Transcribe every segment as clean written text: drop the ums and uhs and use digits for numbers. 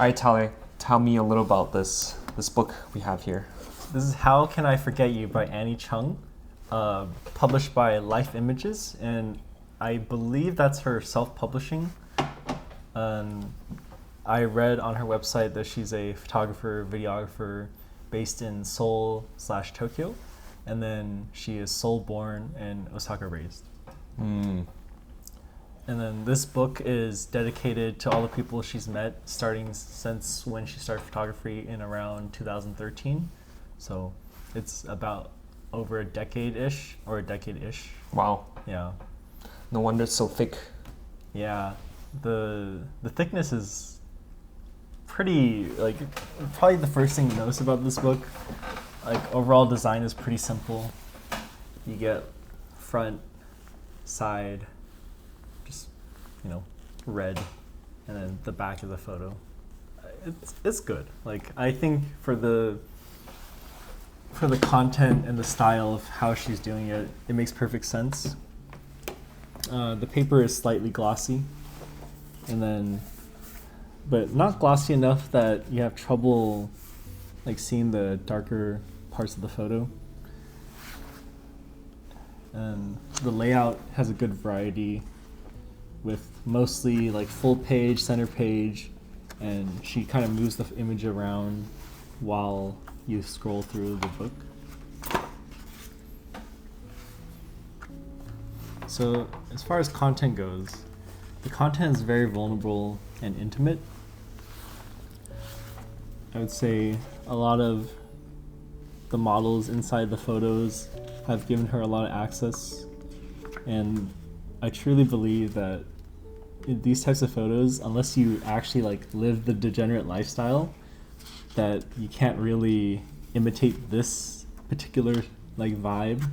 right, Tyler, tell me a little about this book we have here. This is How Can I Forget You by Chung, published by Life Images, and I believe that's her self-publishing. I read on her website that she's a photographer, videographer based in Seoul/Tokyo, and then she is Seoul-born and Osaka-raised. And then this book is dedicated to all the people she's met starting since when she started photography in around 2013. So it's about over a decade-ish. Wow. Yeah. No wonder it's so thick. Yeah. The thickness is pretty, like, probably the first thing you notice about this book. Like, overall design is pretty simple. You get front, side, just, red, and then the back of the photo. It's good. Like, I think for the content and the style of how she's doing it, it makes perfect sense. The paper is slightly glossy, but not glossy enough that you have trouble like seeing the darker parts of the photo. And the layout has a good variety with mostly like full page, center page, and she kind of moves the image around while you scroll through the book. So as far as content goes, the content is very vulnerable and intimate. I would say a lot of the models inside the photos have given her a lot of access, and I truly believe that in these types of photos, unless you actually like live the degenerate lifestyle, that you can't really imitate this particular like vibe.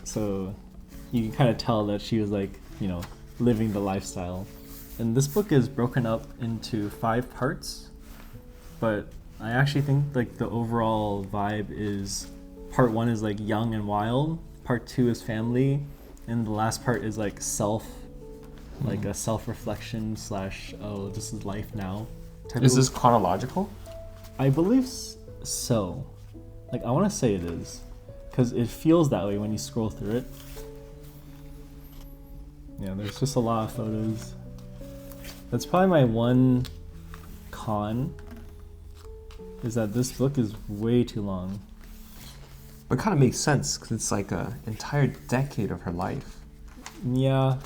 So you can kind of tell that she was like, living the lifestyle. And this book is broken up into 5 parts, but I actually think like the overall vibe is part 1 is like young and wild, part 2 is family, and the last part is like like a self-reflection / oh, this is life now. Is this chronological? I believe so. Like, I want to say it is, because it feels that way when you scroll through it. Yeah, there's just a lot of photos. That's probably my one con, is that this book is way too long. But it kind of makes sense, because it's like an entire decade of her life. Yeah.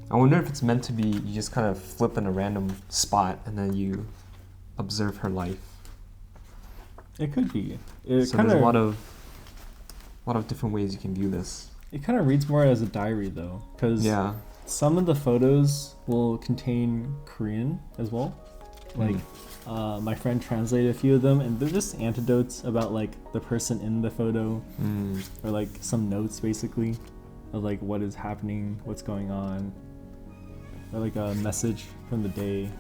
I wonder if it's meant to be you just kind of flip in a random spot and then you observe her life. It could be. So there's a lot of different ways you can view this. It kind of reads more as a diary though, because some of the photos will contain Korean as well. Like my friend translated a few of them, and they're just anecdotes about like the person in the photo, or like some notes basically of like what is happening, what's going on, or like a message from the day.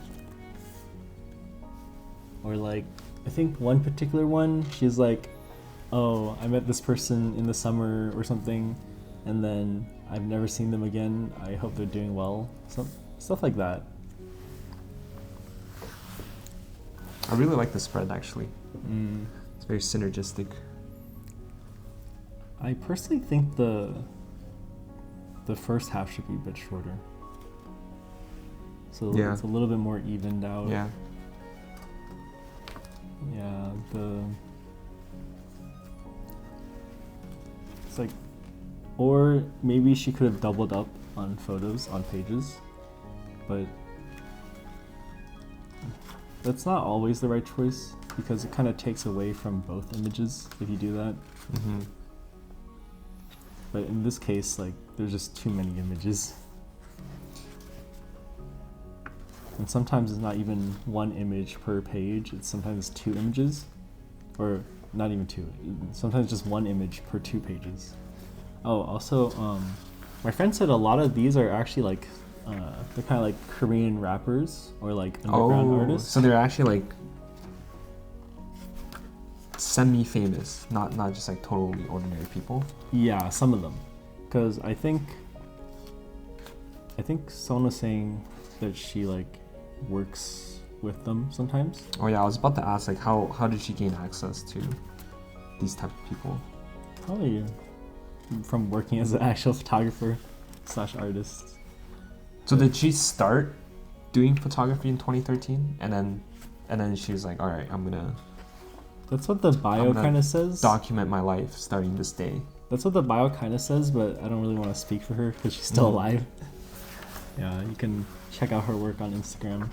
Or like, I think one particular one, she's like, oh, I met this person in the summer or something, and then I've never seen them again. I hope they're doing well. Stuff like that. I really like the spread actually. It's very synergistic. I personally think the first half should be a bit shorter. So it's a little bit more evened out. Yeah. Yeah, it's like, or maybe she could have doubled up on photos on pages, but that's not always the right choice, because it kind of takes away from both images if you do that. But in this case, like, there's just too many images. And sometimes it's not even one image per page, it's sometimes 2 images. Or not even 2, sometimes just 1 image per 2 pages. Oh, also, my friend said a lot of these are actually like, they're kind of like Korean rappers or like underground artists. So they're actually like semi-famous, not just like totally ordinary people. Yeah, some of them, because I think someone was saying that she like works with them sometimes. Oh yeah, I was about to ask, like, how did she gain access to these type of people? Probably from working as an actual photographer / artist. So did she start doing photography in 2013, and then she was like, all right, I'm gonna That's what the bio kind of says. document my life starting this day. That's what the bio kind of says, but I don't really want to speak for her because she's still alive. Yeah, you can check out her work on Instagram.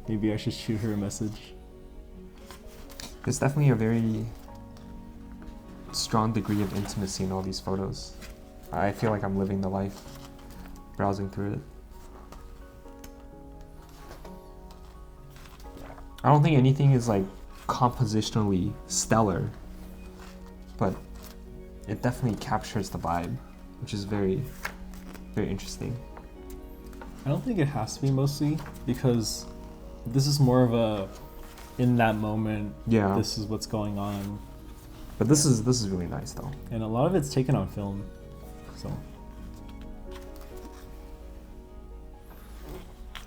Maybe I should shoot her a message. There's definitely a very strong degree of intimacy in all these photos. I feel like I'm living the life, browsing through it. I don't think anything is like compositionally stellar, but it definitely captures the vibe, which is very, very interesting. I don't think it has to be mostly because this is more of a in that moment. Yeah. This is what's going on, But this is really nice though. and a lot of it's taken on film. So,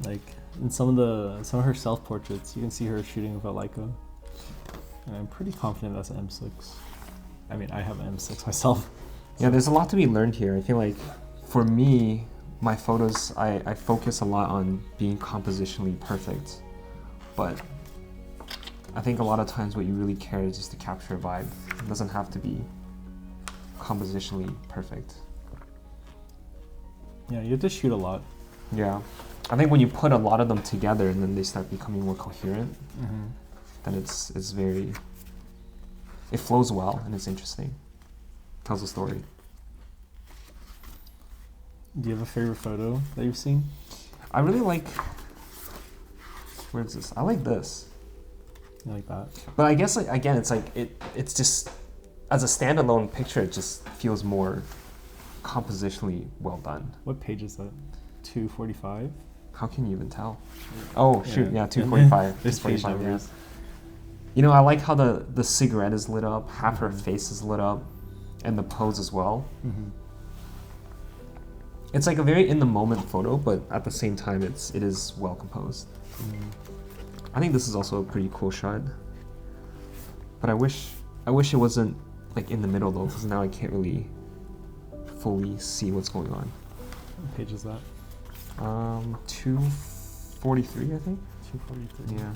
like in some of her self portraits, you can see her shooting with a Leica, and I'm pretty confident that's an M6. I mean, I have an M6 myself. Yeah, there's a lot to be learned here. I feel like for me, my photos, I focus a lot on being compositionally perfect, but I think a lot of times what you really care is just to capture a vibe. It doesn't have to be compositionally perfect. Yeah, you have to shoot a lot. Yeah. I think when you put a lot of them together and then they start becoming more coherent, then it's very, it flows well and it's interesting. Tells a story. Do you have a favorite photo that you've seen? I really like, where's this? I like this. You like that? But I guess like again, it's like it's just as a standalone picture, it just feels more compositionally well done. What page is that? 245? How can you even tell? Oh shoot, yeah, Yeah. 245. There's page 245, yeah. numbers. You know, I like how the cigarette is lit up, half her face is lit up, and the pose as well. It's like a very in the moment photo, but at the same time, it is well composed. I think this is also a pretty cool shot. But I wish it wasn't like in the middle though, because now I can't really fully see what's going on. What page is that? 243, I think. 243. Yeah.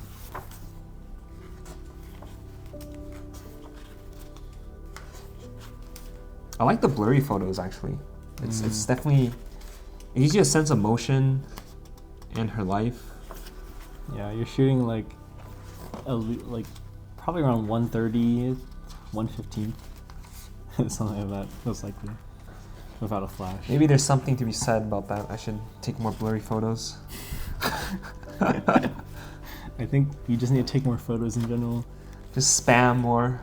I like the blurry photos actually. It's definitely, it gives you a sense of motion and her life. Yeah, you're shooting like probably around 130, 115, something like that, most likely, without a flash. Maybe there's something to be said about that. I should take more blurry photos. I think you just need to take more photos in general. Just spam more.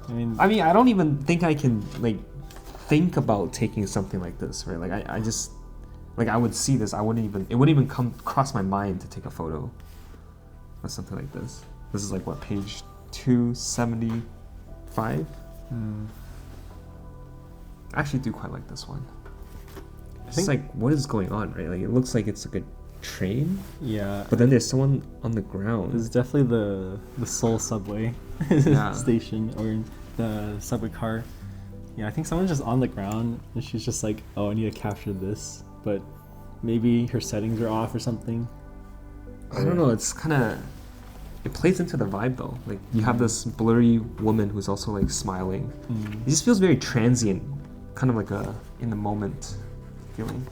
I mean, I don't even think I can like think about taking something like this, right? Like I just like I would see this, it wouldn't even come cross my mind to take a photo of something like this. This is like what, page 275? I actually do quite like this one. It's like, what is going on, right? Like it looks like it's like a train, yeah, but then there's someone on the ground. it's definitely the Seoul subway station or the subway car. Yeah, I think someone's just on the ground and she's just like, oh, I need to capture this, but maybe her settings are off or something. I don't know, it's kind of, it plays into the vibe though. Like you have this blurry woman who's also like smiling. It just feels very transient, kind of like a in the moment feeling.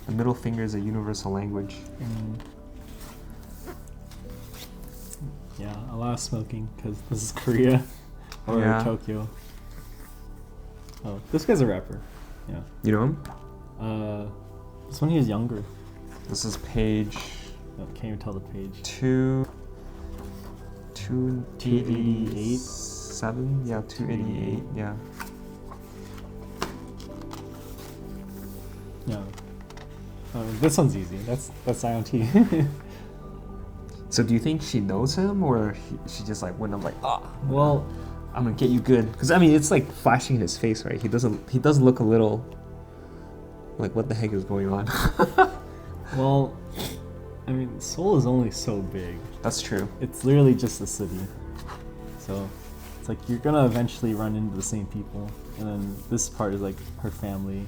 The middle finger is a universal language. Yeah, a lot of smoking because this is Korea or Yeah. Tokyo. Oh, this guy's a rapper. Yeah. You know him? This one he was younger. This is page Oh, can't even tell the page. 288. 7? Yeah, 288. Yeah. Yeah. This one's easy. That's IoT. So do you think she knows him, or she just like went up like, Well, I'm gonna get you good? Because I mean, it's like flashing in his face, right? He does look a little Like, what the heck is going on? Well, I mean, Seoul is only so big. That's true. It's literally just a city. So it's like you're gonna eventually run into the same people. And then this part is like her family.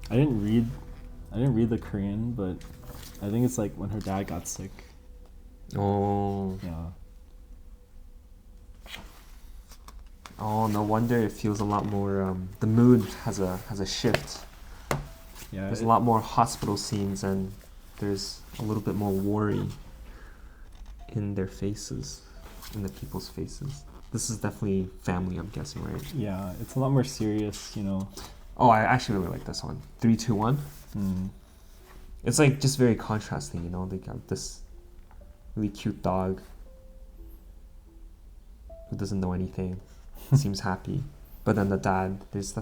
I didn't read the Korean, but I think it's like when her dad got sick. Oh. Yeah. Oh, no wonder it feels a lot more. The mood has a shift. Yeah. There's a lot more hospital scenes, and there's a little bit more worry in their faces, in the people's faces. This is definitely family, I'm guessing, right? Yeah, it's a lot more serious, you know. Oh, I actually really like this one. 3, 2, 1. It's like just very contrasting, you know. They got this really cute dog who doesn't know anything, seems happy, but then the dad, there's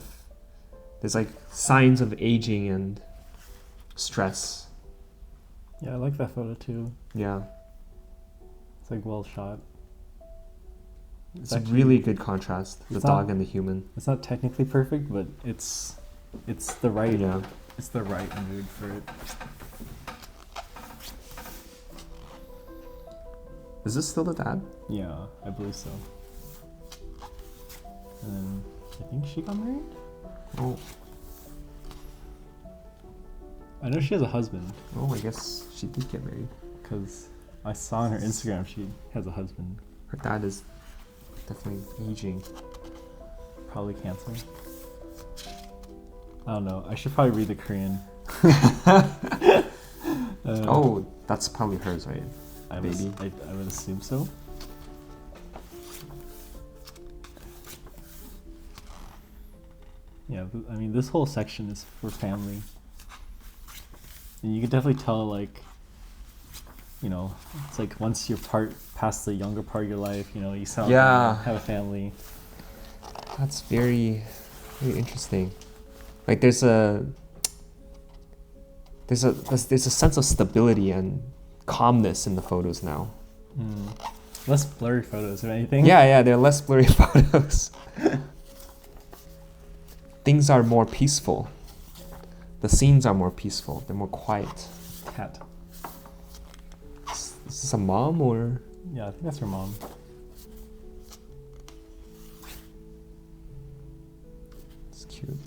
like signs of aging and stress. Yeah, I like that photo too. Yeah, It's like well shot. it's a really good contrast. The it's dog not- and the human. It's not technically perfect, but it's the right Yeah. it's the right mood for it. Is this still the dad? Yeah, I believe so. And then I think she got married? Oh, I know she has a husband I guess she did get married. because I saw on her Instagram she has a husband. Her dad is definitely aging. Probably cancer. I don't know. I should probably read the Korean. Oh, that's probably hers, right? I baby. I would assume so. Yeah, I mean, this whole section is for family. And you can definitely tell, like, you know, it's like once you're past the younger part of your life, you know, you sound Yeah. have a family. That's very, very interesting. Like there's a sense of stability and calmness in the photos now. Less blurry photos, if anything. Yeah, they're less blurry photos. Things are more peaceful. The scenes are more peaceful. They're more quiet. Cat. Is this a mom or? Yeah, I think that's her mom. It's cute.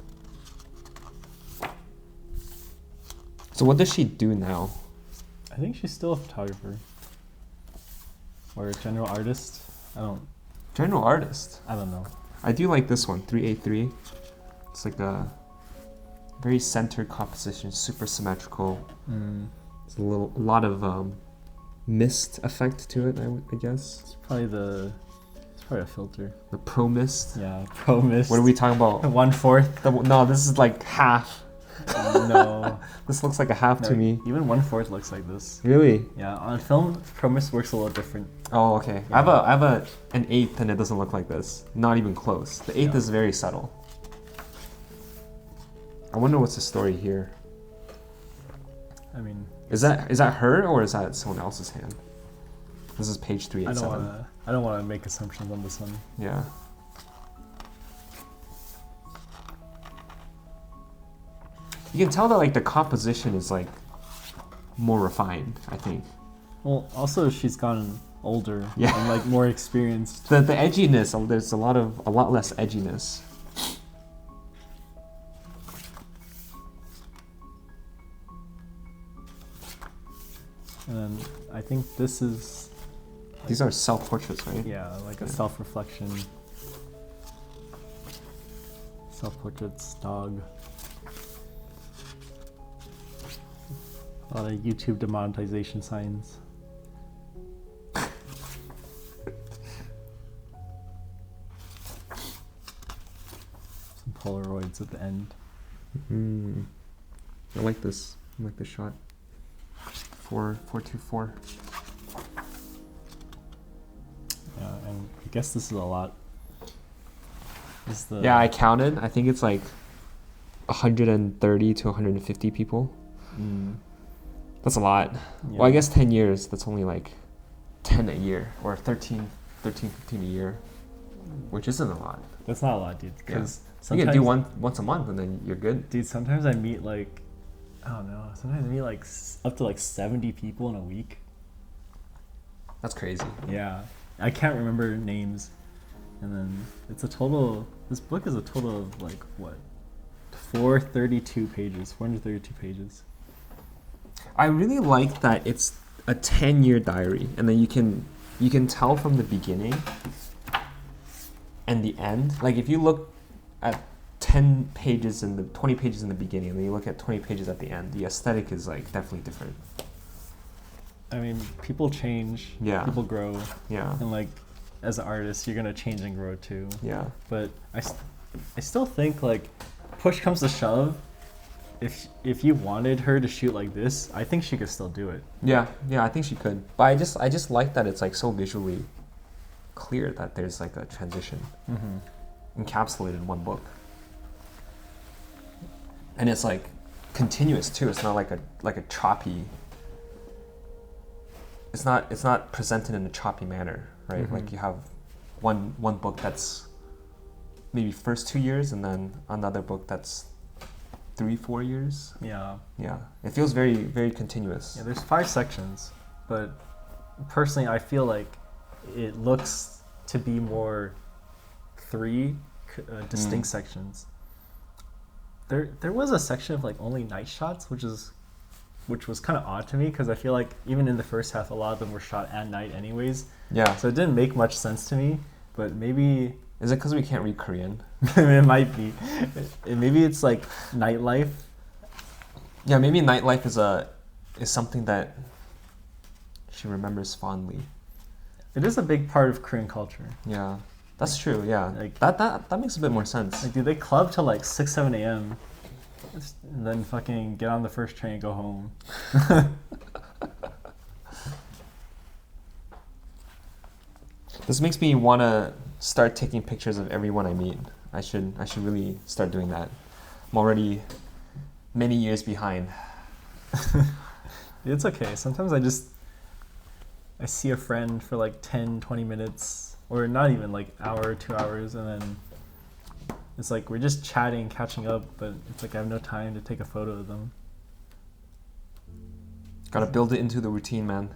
So what does she do now? I think she's still a photographer. Or a general artist. General artist. I don't know. I do like this one, 383. It's like a very centered composition, super symmetrical. There's a lot of mist effect to it, I guess. It's probably a filter. The pro mist. Yeah, pro mist. What are we talking about? 1/4. No, this is like half. No. This looks like a half to me. Even 1/4 looks like this. Really? Yeah, on film, pro mist works a little different. Oh, okay. Yeah. I have an eighth and it doesn't look like this. Not even close. The eighth Yeah. is very subtle. I wonder what's the story here. I mean, Is that her or is that someone else's hand? This is page 387. I don't wanna make assumptions on this one. Yeah. You can tell that like the composition is like more refined, I think. Well, also she's gotten older Yeah. and like more experienced. The edginess, there's a lot less edginess. And then I think this is These are self-portraits, right? yeah, like a Yeah. self-reflection. Self-portraits, dog. A lot of YouTube demonetization signs. Some Polaroids at the end. I like this. I like this shot. 424. Yeah, and I guess this is a lot. This is the Yeah, I counted. I think it's like 130 to 150 people. That's a lot. yeah. Well, I guess 10 years, that's only like 10 a year, or 13, 15 a year, which isn't a lot. That's not a lot, dude. Because You can do once a month and then you're good. Dude, sometimes I meet like, I don't know, sometimes I meet like up to like 70 people in a week. That's crazy. Yeah. I can't remember names. And then it's a total, this book is a total of like what? 432 pages. I really like that it's a 10-year diary, and then you can tell from the beginning and the end. Like if you look at 10 pages in the 20 pages in the beginning, and then you look at 20 pages at the end, the aesthetic is like definitely different. I mean, people change. Yeah. People grow. Yeah. And like, as an artist, you're gonna change and grow too. Yeah. But I still think like, push comes to shove, if you wanted her to shoot like this, I think she could still do it. Yeah, I think she could. But I just like that it's like so visually clear that there's like a transition encapsulated in one book. And it's like continuous too. It's not like a choppy. It's not presented in a choppy manner, right? Mm-hmm. Like you have one book that's maybe first 2 years, and then another book that's 3-4 years. Yeah. Yeah, it feels very, very continuous. Yeah, there's 5 sections, but personally, I feel like it looks to be more 3 distinct sections. There was a section of like only night shots, which was kind of odd to me, because I feel like even in the first half, a lot of them were shot at night anyways. Yeah. So it didn't make much sense to me, but maybe... Is it because we can't read Korean? It might be. Maybe it's like nightlife. Yeah, maybe nightlife is something that she remembers fondly. It is a big part of Korean culture. Yeah, that's true. Yeah, Like, that makes a bit more sense. Like, dude, they club till like 6, 7 a.m. And then fucking get on the first train and go home. This makes me want to start taking pictures of everyone I meet. I should really start doing that. I'm already many years behind. It's okay. Sometimes I see a friend for like 10, 20 minutes, or not even like hour, 2 hours, and then it's like we're just chatting, catching up, but it's like I have no time to take a photo of them. Gotta build it into the routine, man.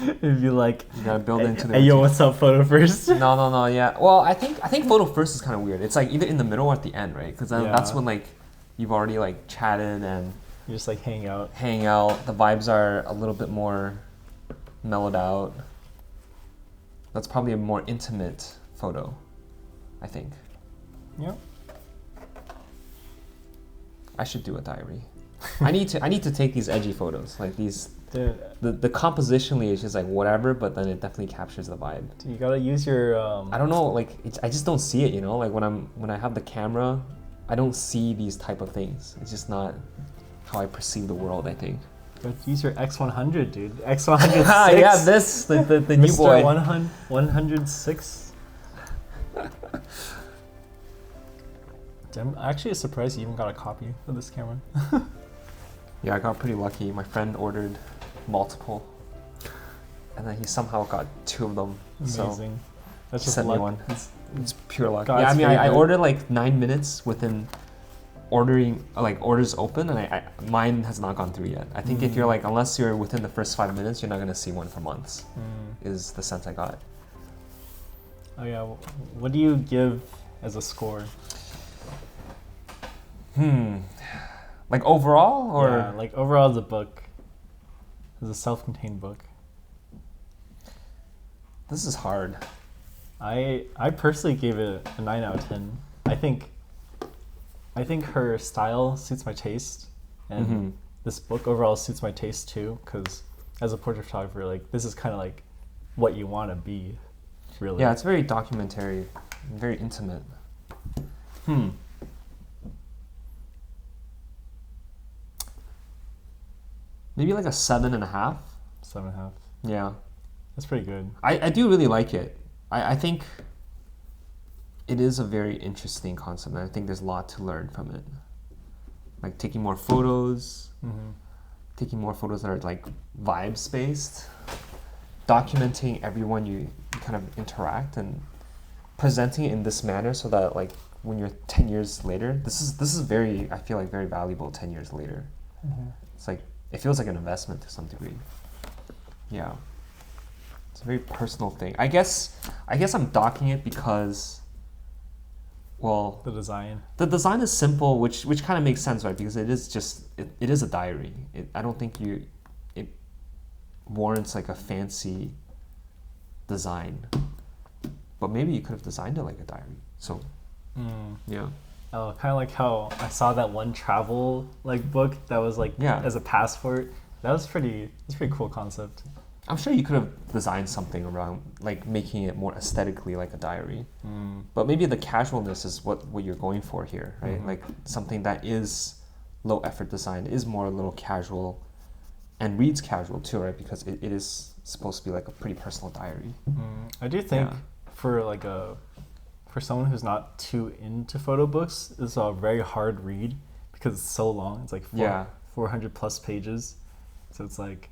It'd be like, You gotta build it into the hey, routine. yo, what's up, photo first? No, yeah. Well, I think photo first is kind of weird. It's like either in the middle or at the end, right? Because that's when like you've already like chatted and You just like hang out. The vibes are a little bit more mellowed out. That's probably a more intimate photo, I think. Yeah. I should do a diary. I need to take these edgy photos, like these. The compositionally is just like whatever, but then it definitely captures the vibe. Dude, you gotta use your. I don't know, like I just don't see it, you know. Like when I have the camera, I don't see these type of things. It's just not how I perceive the world, I think. But use your X100, dude. X106. Yeah, this the new Mr. boy. 106. I'm actually surprised you even got a copy of this camera. Yeah, I got pretty lucky. My friend ordered multiple, and then he somehow got 2 of them. Amazing. So That's he just sent luck. me one. It's pure luck. God's Yeah, I mean, I favorite. ordered like 9 minutes within ordering, like orders open, and mine has not gone through yet. I think if you're like, unless you're within the first 5 minutes, you're not gonna see one for months. Is the sense I got. Oh yeah. What do you give as a score? Like overall, or Yeah, like overall as a book, as a self-contained book. this is hard. I personally gave it a 9 out of 10. I think her style suits my taste, and this book overall suits my taste too. Because as a portrait photographer, like this is kind of like what you want to be, really. Yeah, it's very documentary, very intimate. Maybe like a 7.5. 7.5. Yeah. That's pretty good. I do really like it. I think it is a very interesting concept, and I think there's a lot to learn from it. Like taking more photos, taking more photos that are like vibes based, documenting everyone you kind of interact, and presenting it in this manner so that like when you're 10 years later, this is very, I feel like, very valuable 10 years later. It's like, it feels like an investment to some degree. Yeah. It's a very personal thing. I guess I'm docking it because, well, The design. the design is simple, which kind of makes sense, right? Because it is just, it is a diary. I don't think it warrants like a fancy design. But maybe you could have designed it like a diary. So, yeah. Oh, kind of like how I saw that one travel like book that was like Yeah. as a passport. That's pretty cool concept. I'm sure you could have designed something around like making it more aesthetically like a diary. But maybe the casualness is what you're going for here, right? Like something that is low effort design, is more a little casual and reads casual too, right? Because it is supposed to be like a pretty personal diary. I do think Yeah. for someone who's not too into photo books, it's a very hard read because it's so long. It's like 400 plus pages. So it's like,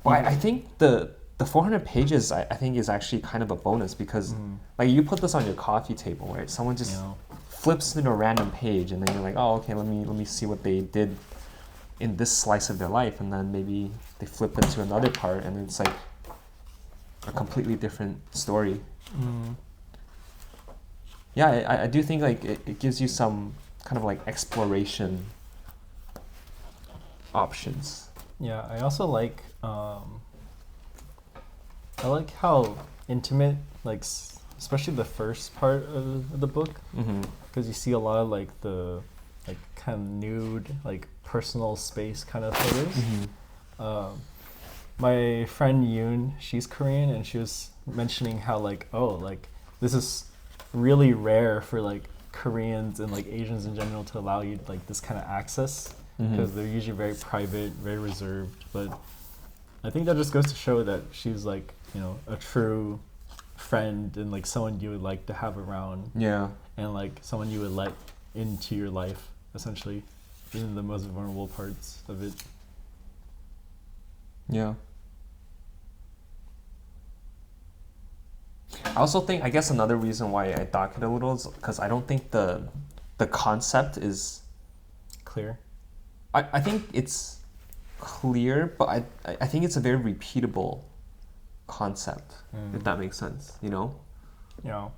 Well, I think the 400 pages I think is actually kind of a bonus because like you put this on your coffee table, right? Someone just flips in a random page and then you're like, oh, okay, let me see what they did in this slice of their life, and then maybe they flip into another part and it's like a completely different story. Yeah, I do think like it gives you some kind of like exploration options. yeah, I also like I like how intimate, like especially the first part of the book, because you see a lot of like the like kind of nude, like personal space kind of photos. My friend Yoon, she's Korean, and she was mentioning how like, oh, like this is really rare for like Koreans and like Asians in general to allow you like this kind of access, because they're usually very private, very reserved. But I think that just goes to show that she's like, you know, a true friend and like someone you would like to have around, Yeah. and like someone you would let into your life, essentially, in the most vulnerable parts of it. Yeah. I also think, I guess another reason why I dock it a little is because I don't think the concept is, Clear. I think it's clear, but I think it's a very repeatable concept, if that makes sense, you know? Yeah.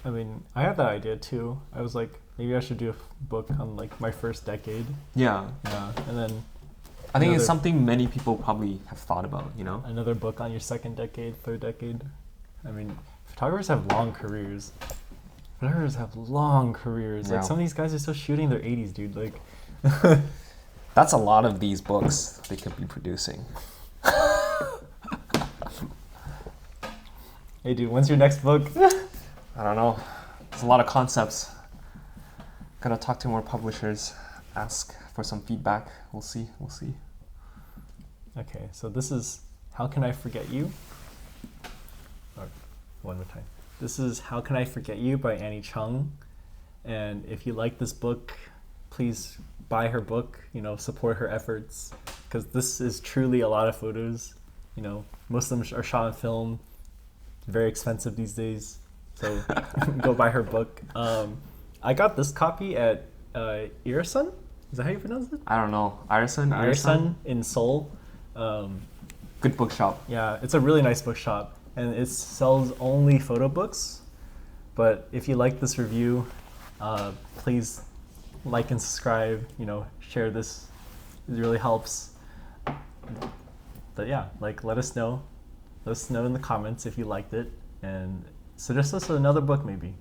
I mean, I had that idea too. I was like, maybe I should do a book on like my first decade. Yeah. Yeah, and then I think it's another- something many people probably have thought about, you know? another book on your second decade, third decade. I mean, photographers have long careers. Photographers have long careers. Yeah. Like some of these guys are still shooting their 80s, dude. Like, That's a lot of these books they could be producing. hey, dude, when's your next book? I don't know. There's a lot of concepts. Gotta talk to more publishers, ask for some feedback. We'll see. Okay, so this is How Can I Forget You? Or, one more time. This is How Can I Forget You by Annie Chung. And if you like this book, please buy her book, you know, support her efforts, because this is truly a lot of photos. You know, most of them are shot on film, very expensive these days. So go buy her book. I got this copy at Irasun. Is that how you pronounce it? I don't know. Irasun? Irasun in Seoul. Good bookshop. Yeah, it's a really nice bookshop, and it sells only photo books. But if you like this review, please like and subscribe. You know, share this. It really helps. But yeah, like let us know. Let us know in the comments if you liked it, and suggest us another book maybe.